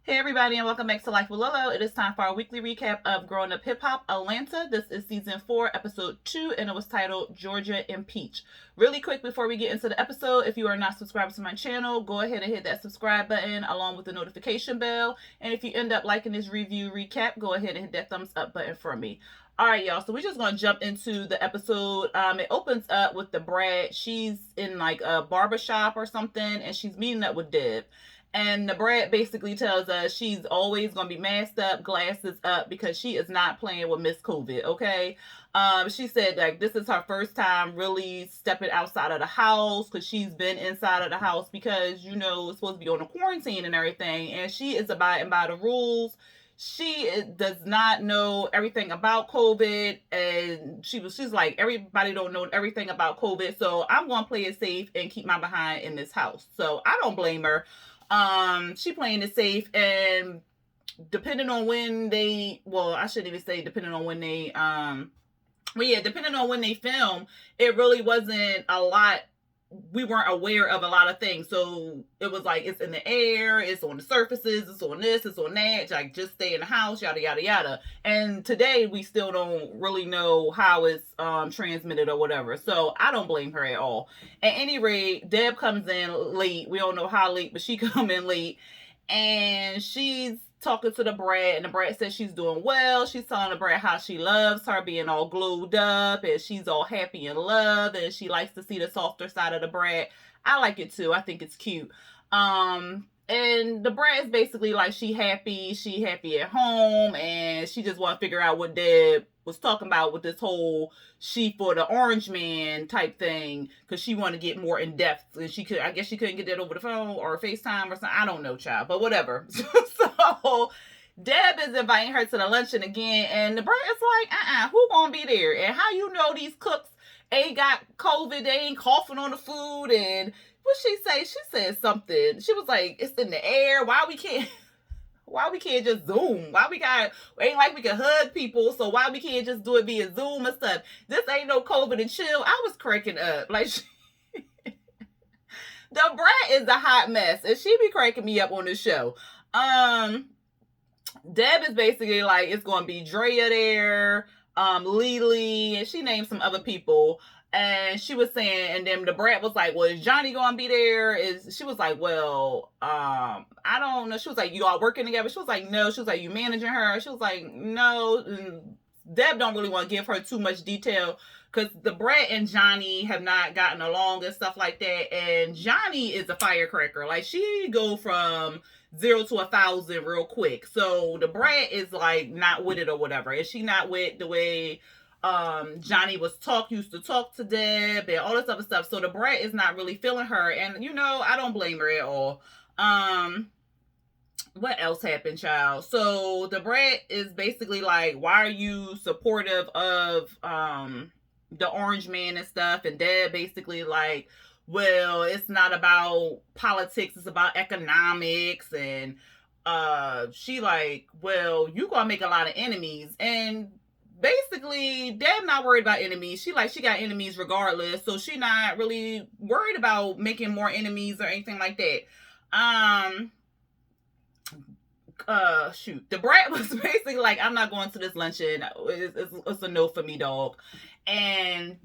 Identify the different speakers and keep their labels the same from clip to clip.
Speaker 1: Hey everybody, and welcome back to Life with Lolo. It is time for our weekly recap of Growing Up Hip Hop Atlanta. This is season 4, episode 2, and it was titled Georgia Impeach. Really quick before we get into the episode, if you are not subscribed to my channel, go ahead and hit that subscribe button along with the notification bell. And if you end up liking this review recap, go ahead and hit that thumbs up button for me. All right, y'all. So we're just gonna jump into the episode. It opens up with the Brad. She's in like a barbershop or something, and she's meeting up with Deb. And the Brad basically tells us she's always gonna be masked up, glasses up, because she is not playing with Miss COVID. Okay. She said like this is her first time really stepping outside of the house because she's been inside of the house because it's supposed to be on a quarantine and everything, and she is abiding by the rules. She does not know everything about COVID, and she's like everybody don't know everything about COVID, so I'm gonna play it safe and keep my behind in this house. So I don't blame her. She playing it safe, and depending on when they, well, I shouldn't even say depending on when they, but yeah, depending on when they film, it really wasn't a lot. We weren't aware of a lot of things, so it was like it's in the air, it's on the surfaces, it's on this, it's on that. Like just stay in the house, yada yada yada. And today we still don't really know how it's transmitted or whatever. So I don't blame her at all. At any rate, Deb comes in late. We don't know how late, but she come in late, and she's talking to the Brad, and the Brad says she's doing well. She's telling the Brad how she loves her being all glued up, and she's all happy in love, and she likes to see the softer side of the Brad. I like it too. I think it's cute. And the Brad's basically like she happy at home, and she just want to figure out what Deb was talking about with this whole she for the orange man type thing, because she want to get more in depth, and I guess she couldn't get that over the phone or FaceTime or something. I don't know, child, but whatever. So Deb is inviting her to the luncheon again, and the Brad is like, who gonna be there? And how you know these cooks ain't got COVID, they ain't coughing on the food, and what she say? She said something. She was like, it's in the air. Why we can't just Zoom? Why we got ain't like we can hug people, so why we can't just do it via Zoom and stuff? This ain't no COVID and chill. I was cracking up. Like the Brat is a hot mess, and she be cracking me up on this show. Deb is basically like it's gonna be Drea there, Lily, and she named some other people. And she was saying, and then the Brat was like, well, is Johnny gonna be there? She was like, well, I don't know. She was like, you all working together? She was like, no. She was like, you managing her? She was like, no. And Deb don't really want to give her too much detail because the Brat and Johnny have not gotten along and stuff like that. And Johnny is a firecracker. Like she go from 0 to 1,000 real quick. So the Brat is like not with it or whatever. Is she not with the way Johnny used to talk to Deb and all this other stuff? So the Brat is not really feeling her, and I don't blame her at all. What else happened, child? So the Brat is basically like, why are you supportive of the orange man and stuff? And Deb basically like, well, it's not about politics, it's about economics. And she like, well, you gonna make a lot of enemies. And basically Deb not worried about enemies. She got enemies regardless, so she not really worried about making more enemies or anything like that. Shoot, the Brat was basically like, I'm not going to this luncheon. It's a no for me, dog. And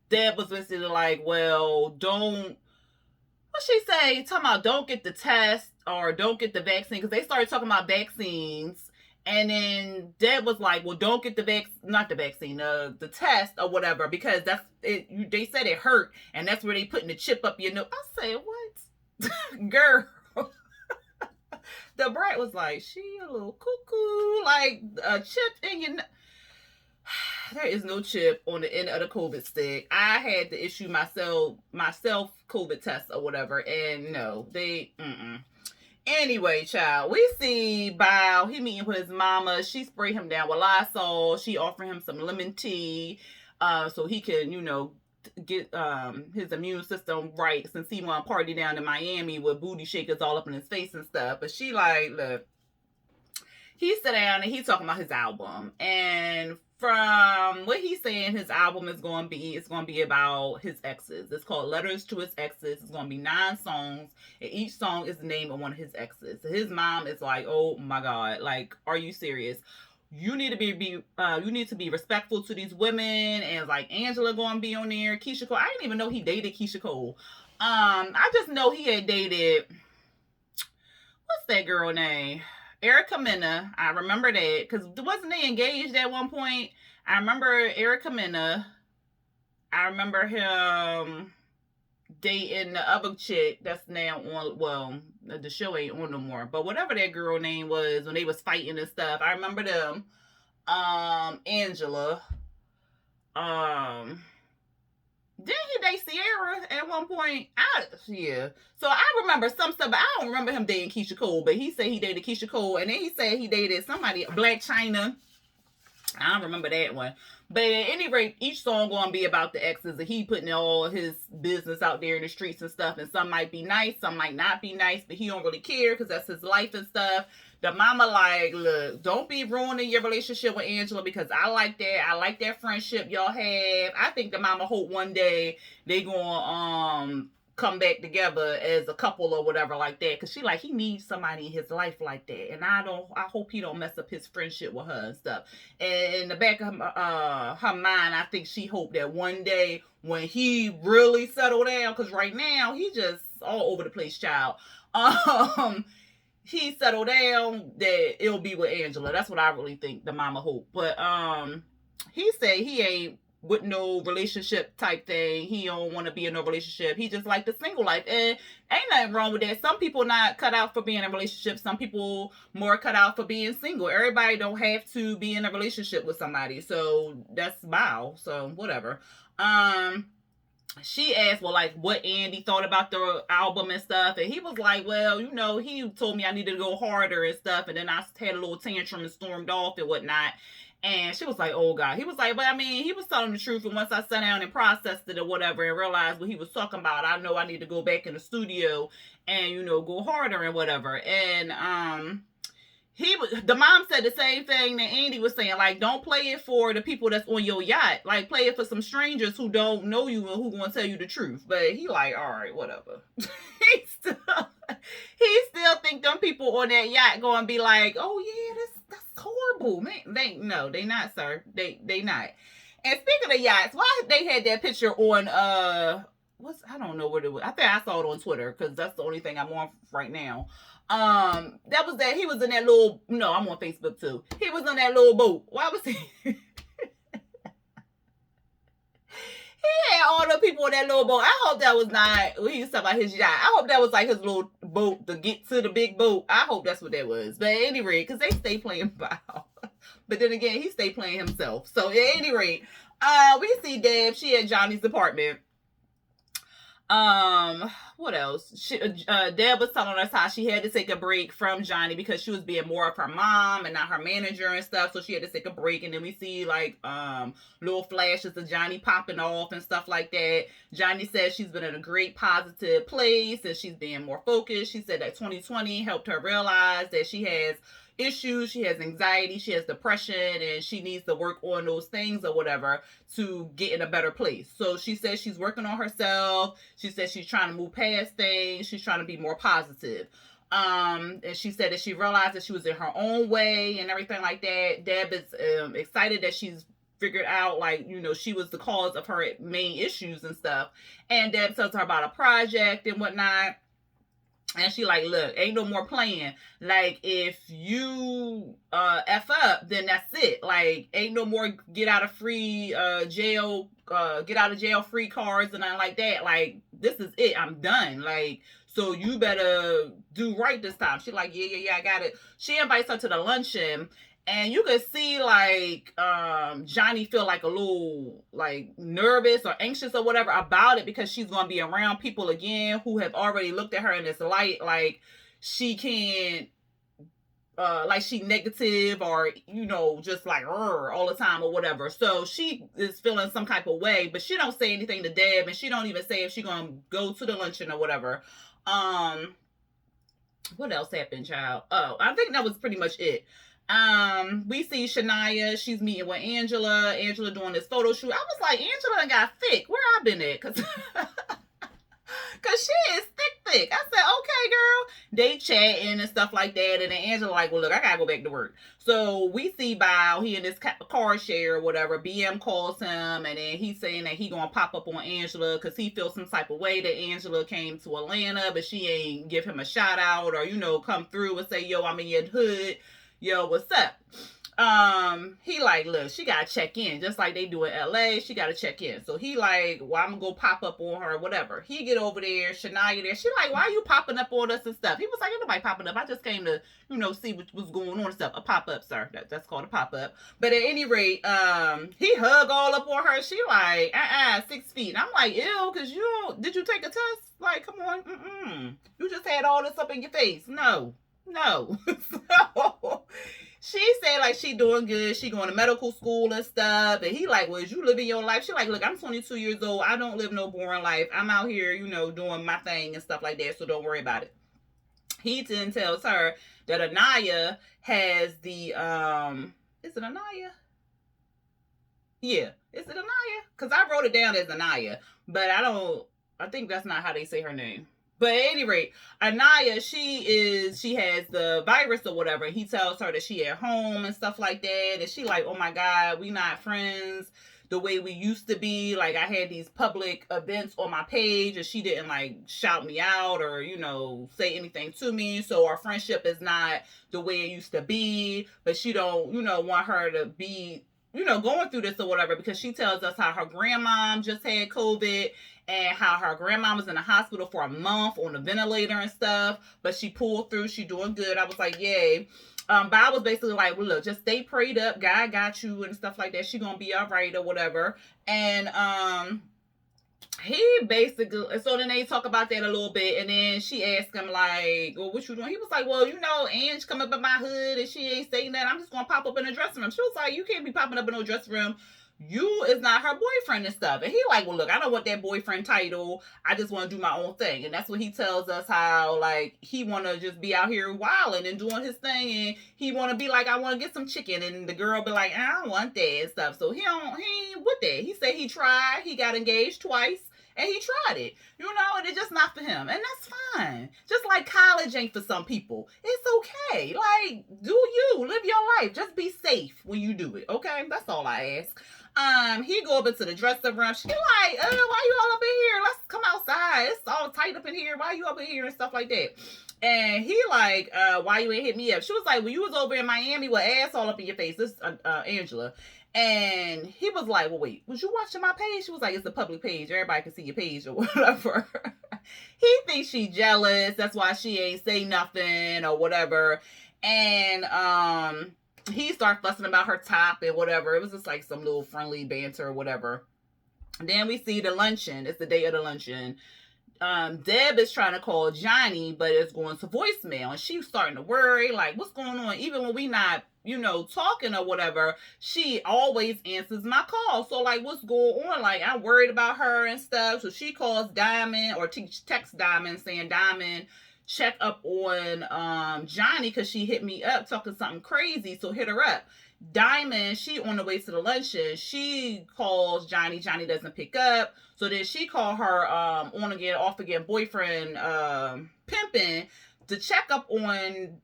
Speaker 1: Deb was basically like, well, don't, what she say, talking about don't get the test or don't get the vaccine, because they started talking about vaccines. And then Deb was like, well, don't get not the vaccine, the test or whatever, because that's it. They said it hurt, and that's where they putting the chip up your nose. I said, what? Girl. The Brat was like, she a little cuckoo, like a chip in your there is no chip on the end of the COVID stick. I had to issue myself COVID test or whatever, and no, they Anyway, child, we see Bow. He meeting with his mama. She sprayed him down with Lysol. She offered him some lemon tea, so he can, get his immune system right, since he want to party down in Miami with booty shakers all up in his face and stuff. But she like, look, he sit down and he talking about his album. And from what he's saying, his album is going to be, it's going to be about his exes. It's called Letters to His Exes. It's going to be 9 songs, and each song is the name of one of his exes. His mom is like, oh my God, like, are you serious? You need to you need to be respectful to these women. And like Angela going to be on there, Keisha Cole. I didn't even know he dated Keisha Cole. I just know he had dated, what's that girl name? Erica Mena. I remember that because wasn't they engaged at one point? I remember Erica Mena. I remember him dating the other chick that's now on, well, the show ain't on no more, but whatever that girl name was when they was fighting and stuff. I remember them. Angela. Didn't he date Sierra at one point? Yeah. So I remember some stuff, but I don't remember him dating Keisha Cole. But he said he dated Keisha Cole, and then he said he dated somebody, Black China. I don't remember that one. But at any rate, each song gonna be about the exes, and he putting all his business out there in the streets and stuff. And some might be nice, some might not be nice, but he don't really care because that's his life and stuff. The mama like, look, don't be ruining your relationship with Angela because I like that. I like that friendship y'all have. I think the mama hope one day they gonna come back together as a couple or whatever like that, because she like, he needs somebody in his life like that, and I hope he don't mess up his friendship with her and stuff. And in the back of her mind, I think she hoped that one day when he really settle down, because right now he just all over the place, child. He settled down, that it'll be with Angela. That's what I really think the mama hope. But he said he ain't with no relationship type thing. He don't want to be in no relationship. He just like the single life. And ain't nothing wrong with that. Some people not cut out for being in a relationship. Some people more cut out for being single. Everybody don't have to be in a relationship with somebody. So that's wow. So whatever. She asked, well, like, what Andy thought about the album and stuff. And he was like, well, you know, he told me I needed to go harder and stuff. And then I had a little tantrum and stormed off and whatnot. And she was like, oh, God. He was like, but I mean, he was telling the truth. And once I sat down and processed it or whatever and realized what he was talking about, I know I need to go back in the studio and, you know, go harder and whatever. And the mom said the same thing that Andy was saying, like, don't play it for the people that's on your yacht, like play it for some strangers who don't know you and who gonna tell you the truth. But he like, all right, whatever. he still think them people on that yacht gonna be like, oh yeah, that's horrible, man. They not, sir. They not. And speaking of yachts, why they had that picture on I don't know what it was. I think I saw it on Twitter because that's the only thing I'm on right now. That was that he was in that little, no, I'm on Facebook too. He was on that little boat. Why was he? He had all the people on that little boat. I hope that was not, he was talking about his yacht. I hope that was like his little boat to get to the big boat. I hope that's what that was. But at any rate, because they stay playing Bow. But then again, he stay playing himself. So at any rate, we see Deb. She at Johnny's apartment. What else? Deb was telling us how she had to take a break from Johnny because she was being more of her mom and not her manager and stuff. So she had to take a break. And then we see like little flashes of Johnny popping off and stuff like that. Johnny says she's been in a great positive place and she's being more focused. She said that 2020 helped her realize that she has issues, she has anxiety, she has depression, and she needs to work on those things or whatever to get in a better place. So she says she's working on herself. She says she's trying to move past things. She's trying to be more positive. And she said that she realized that she was in her own way and everything like that. Deb is excited that she's figured out, like, you know, she was the cause of her main issues and stuff. And Deb tells her about a project and whatnot. And she like, look, ain't no more playing. Like, if you F up, then that's it. Like, ain't no more get out of jail free cards and nothing like that. Like, this is it. I'm done. Like, so you better do right this time. She like, yeah, I got it. She invites her to the luncheon. And you can see, like, Johnny feel like a little, like, nervous or anxious or whatever about it because she's going to be around people again who have already looked at her in this light. Like, she can't, like, she negative or, you know, just like, all the time or whatever. So she is feeling some type of way, but she don't say anything to Deb, and she don't even say if she going to go to the luncheon or whatever. What else happened, child? Oh, I think that was pretty much it. We see Shania. She's meeting with Angela. Angela doing this photo shoot. I was like, Angela done got thick. Where I been at? Cause she is thick. I said, okay, girl. They chatting and stuff like that. And then Angela like, well, look, I gotta go back to work. So we see Bao, he in this car share or whatever. BM calls him, and then he's saying that he gonna pop up on Angela because he feels some type of way that Angela came to Atlanta, but she ain't give him a shout out or, come through and say, yo, I'm in your hood. Yo, what's up? He like, look, she gotta check in, just like they do in LA. She gotta check in. So he like, well, I'm gonna go pop up on her, whatever. He get over there, Shania there. She like, why are you popping up on us and stuff? He was like, ain't nobody popping up. I just came to, see what was going on and stuff. A pop up, sir. That's called a pop up. But at any rate, he hug all up on her. She like, 6 feet. And I'm like, ew, cause did you take a test? Like, come on, you just had all this up in your face. No. So she said like she doing good. She going to medical school and stuff. And he like, well, is you living your life? She like, look, I'm 22 years old. I don't live no boring life. I'm out here, doing my thing and stuff like that. So don't worry about it. He then tells her that Anaya has the, is it Anaya? Yeah. Is it Anaya? Because I wrote it down as Anaya. But I think that's not how they say her name. But at any rate, Anaya, she has the virus or whatever. He tells her that she at home and stuff like that. And she like, oh my God, we not friends the way we used to be. Like I had these public events on my page and she didn't like shout me out or, say anything to me. So our friendship is not the way it used to be. But she don't, want her to be, going through this or whatever, because she tells us how her grandmom just had COVID and how her grandma was in the hospital for a month on a ventilator and stuff, but she pulled through. She doing good. I was like, yay. Bob was basically like, well, look, just stay prayed up. God got you and stuff like that. She gonna be all right or whatever. And he basically, so then they talk about that a little bit, and then she asked him like, well, what you doing? He was like, well, Ange come up in my hood and she ain't saying that. I'm just gonna pop up in the dressing room. She was like, you can't be popping up in no dressing room. You is not her boyfriend and stuff. And he like, well, look, I don't want that boyfriend title. I just want to do my own thing. And that's what he tells us, how like he want to just be out here wilding and doing his thing, and he want to be like, I want to get some chicken, and the girl be like, I don't want that and stuff. So he ain't with that. He said he tried. He got engaged twice. And he tried it, and it's just not for him. And that's fine. Just like college ain't for some people. It's okay. Like, do you. Live your life. Just be safe when you do it, okay? That's all I ask. He go up into the dressing room. She like, why you all up in here? Let's come outside. It's all tight up in here. Why you up in here and stuff like that? And he like, why you ain't hit me up? She was like, well, you was over in Miami with ass all up in your face. This Angela. And he was like, well, wait, was you watching my page? She was like, it's a public page. Everybody can see your page or whatever. He thinks she jealous. That's why she ain't say nothing or whatever. And he started fussing about her top and whatever. It was just like some little friendly banter or whatever. And then we see the luncheon. It's the day of the luncheon. Deb is trying to call Johnny, but it's going to voicemail, and she's starting to worry, like, what's going on? Even when we not, talking or whatever, she always answers my call. So like, what's going on? Like, I'm worried about her and stuff. So she calls Diamond, or texts Diamond saying, Diamond, check up on Johnny, because she hit me up talking something crazy, so hit her up. Diamond, she on the way to the luncheon, she calls Johnny. Johnny doesn't pick up. So then she called her on again, off again boyfriend, Pimpin', to check up on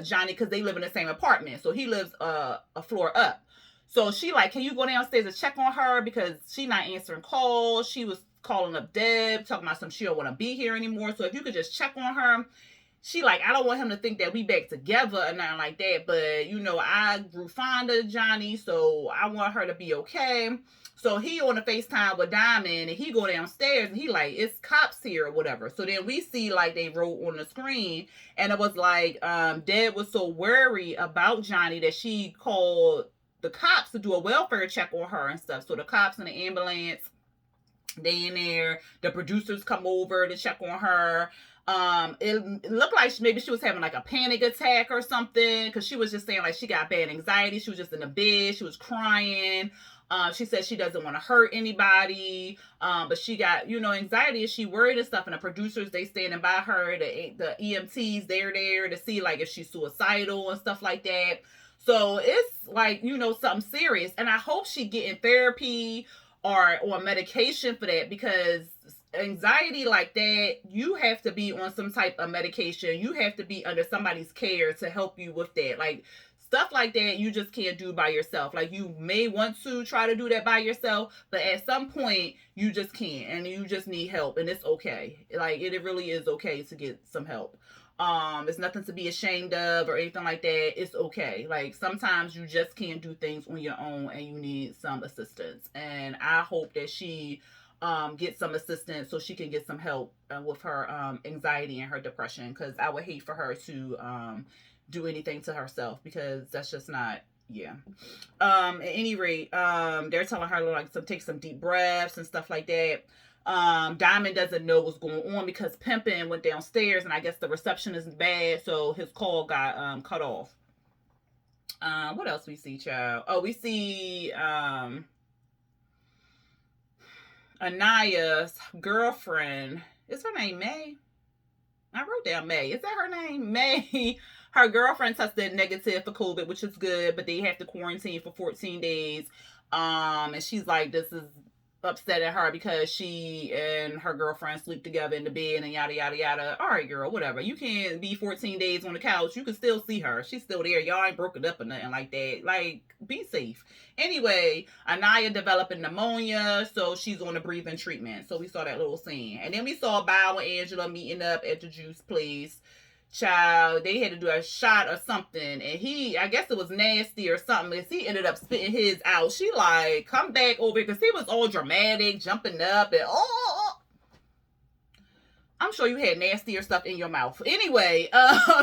Speaker 1: Johnny, because they live in the same apartment. So he lives a floor up. So she like, can you go downstairs and check on her, because she not answering calls. She was calling up Deb, talking about some she don't want to be here anymore. So if you could just check on her. She like, I don't want him to think that we back together or nothing like that. But, I grew fond of Johnny, so I want her to be okay. So he on the FaceTime with Diamond, and he go downstairs, and he like, it's cops here or whatever. So then we see like they wrote on the screen, and it was like, Deb was so worried about Johnny that she called the cops to do a welfare check on her and stuff. So the cops in the ambulance, they in there. The producers come over to check on her. It looked like maybe she was having like a panic attack or something, because she was just saying like she got bad anxiety. She was just in the bed. She was crying. She said she doesn't want to hurt anybody, but she got, anxiety, and she worried and stuff. And the producers, they standing by her. The EMTs, they're there to see like if she's suicidal and stuff like that. So it's like, something serious. And I hope she getting therapy or on medication for that, because anxiety like that, you have to be on some type of medication. You have to be under somebody's care to help you with that. Like, stuff like that, you just can't do by yourself. Like, you may want to try to do that by yourself, but at some point, you just can't, and you just need help, and it's okay. Like, it really is okay to get some help. It's nothing to be ashamed of or anything like that. It's okay. Like, sometimes you just can't do things on your own and you need some assistance. And I hope that she get some assistance so she can get some help with her anxiety and her depression, because I would hate for her to do anything to herself, because that's just not, yeah. At any rate, they're telling her like to take some deep breaths and stuff like that. Diamond doesn't know what's going on because Pimpin went downstairs, and I guess the reception is bad, so his call got cut off. What else we see, child? Oh, we see Anaya's girlfriend. Is her name May? I wrote down May. Is that her name? May. Her girlfriend tested negative for COVID, which is good, but they have to quarantine for 14 days. And she's like, this is upsetting her because she and her girlfriend sleep together in the bed and yada yada yada. All right, girl, whatever. You can't be 14 days on the couch. You can still see her. She's still there. Y'all ain't broken up or nothing like that. Like, be safe. Anyway, Anaya developing pneumonia, so she's on a breathing treatment. So we saw that little scene. And then we saw Bow and Angela meeting up at the juice place. Child, they had to do a shot or something, and he, I guess it was nasty or something, because he ended up spitting his out. She like, come back over here, because he was all dramatic, jumping up, and I'm sure you had nastier stuff in your mouth. Anyway,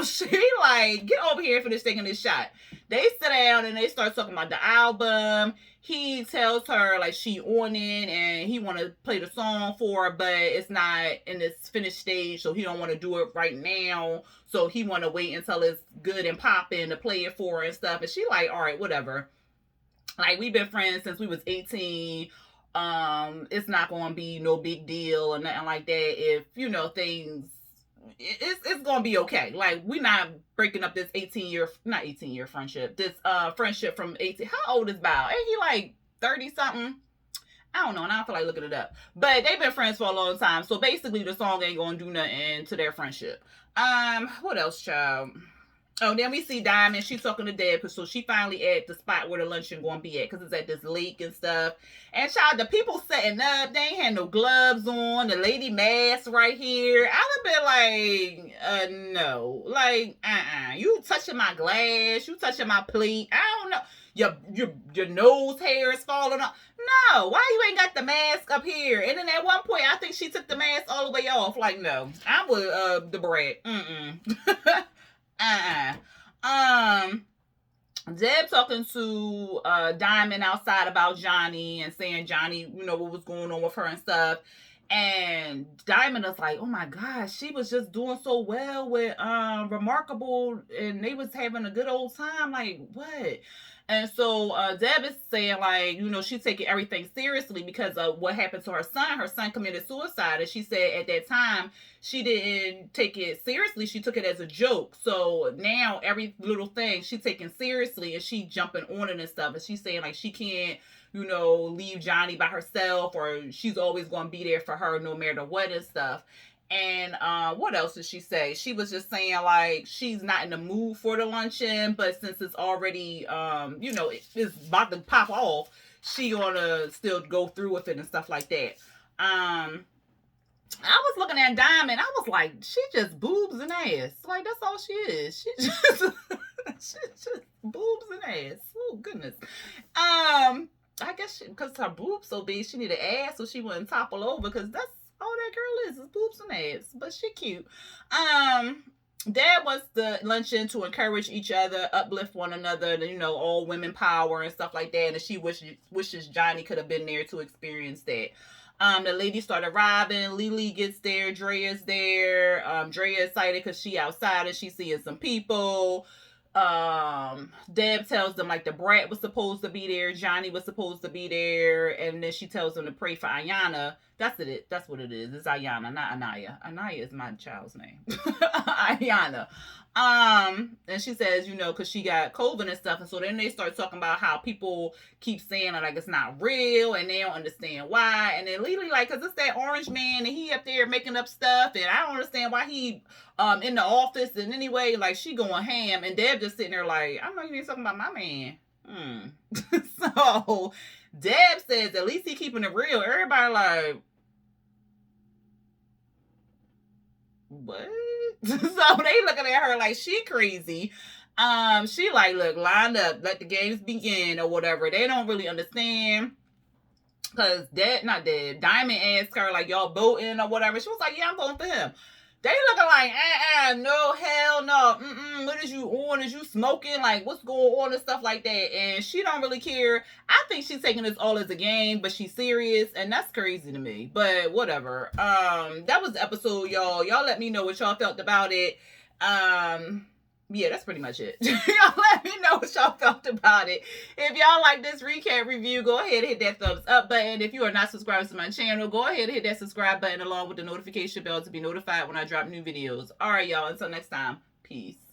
Speaker 1: she like, get over here for this taking this shot. They sit down and they start talking about the album. He tells her like she on it and he want to play the song for her, but it's not in this finished stage, so he don't want to do it right now. So he want to wait until it's good and popping to play it for her and stuff. And she like, all right, whatever. Like, we've been friends since we was 18. It's not gonna be no big deal or nothing like that. If things, it's gonna be okay. Like, we're not breaking up this 18-year friendship. This friendship from 18. How old is Bao? Ain't he like 30 something? I don't know, and I don't feel like looking it up. But they've been friends for a long time, so basically the song ain't gonna do nothing to their friendship. What else, child? Oh, then we see Diamond. She's talking to Deb, so she finally at the spot where the luncheon going to be at, because it's at this lake and stuff. And child, the people setting up, they ain't had no gloves on. The lady mask right here. I'd have been like, no. Like, you touching my glass. You touching my plate. I don't know. Your nose hair is falling off. No, why you ain't got the mask up here? And then at one point, I think she took the mask all the way off. Like, no. I'm with the bread. Deb talking to Diamond outside about Johnny and saying Johnny, what was going on with her and stuff. And Diamond is like, oh my gosh, she was just doing so well with Remarkable, and they was having a good old time. Like, what? And so Deb is saying, like, she's taking everything seriously because of what happened to her son. Her son committed suicide, and she said at that time she didn't take it seriously. She took it as a joke. So now every little thing she's taking seriously, and she jumping on it and stuff. And she's saying, like, she can't, leave Johnny by herself, or she's always going to be there for her no matter what and stuff. And what else did she say? She was just saying, like, she's not in the mood for the luncheon, but since it's already, it's about to pop off, she gonna still go through with it and stuff like that. I was looking at Diamond, I was like, she just boobs and ass. Like, that's all she is. She just boobs and ass. Oh, goodness. I guess because her boobs so big, she need an ass so she wouldn't topple over, because that's all that girl is boobs and ass. But she cute. Dad wants the luncheon to encourage each other, uplift one another, all women power and stuff like that. And she wishes Johnny could have been there to experience that. The lady started arriving. Lily gets there. Drea's there. Drea excited because she outside and she's seeing some people. Deb tells them, like, the brat was supposed to be there, Johnny was supposed to be there, and then she tells them to pray for Ayana That's it. That's what it is. It's Ayana, not Anaya. Anaya is my child's name. Ayana. And she says, you know, because she got COVID and stuff, and so then they start talking about how people keep saying like it's not real, and they don't understand why. And then Lily like, cause it's that orange man, and he up there making up stuff, and I don't understand why he in the office. And anyway, like she going ham, and Deb just sitting there like, I know you ain't talking about my man. So Deb says at least he keeping it real. Everybody like, what? So they looking at her like she crazy. She like, look, line up, let the games begin or whatever. They don't really understand. Cause Diamond asked her like, y'all voting or whatever. She was like, yeah, I'm voting for him. They looking like, no, hell no, what is you on? Is you smoking? Like, what's going on and stuff like that? And she don't really care. I think she's taking this all as a game, but she's serious, and that's crazy to me. But whatever. That was the episode, y'all. Y'all let me know what y'all felt about it. Yeah, that's pretty much it. Y'all let me know what y'all felt about it. If y'all like this recap review, go ahead and hit that thumbs up button. If you are not subscribed to my channel, go ahead and hit that subscribe button along with the notification bell to be notified when I drop new videos. All right, y'all. Until next time. Peace.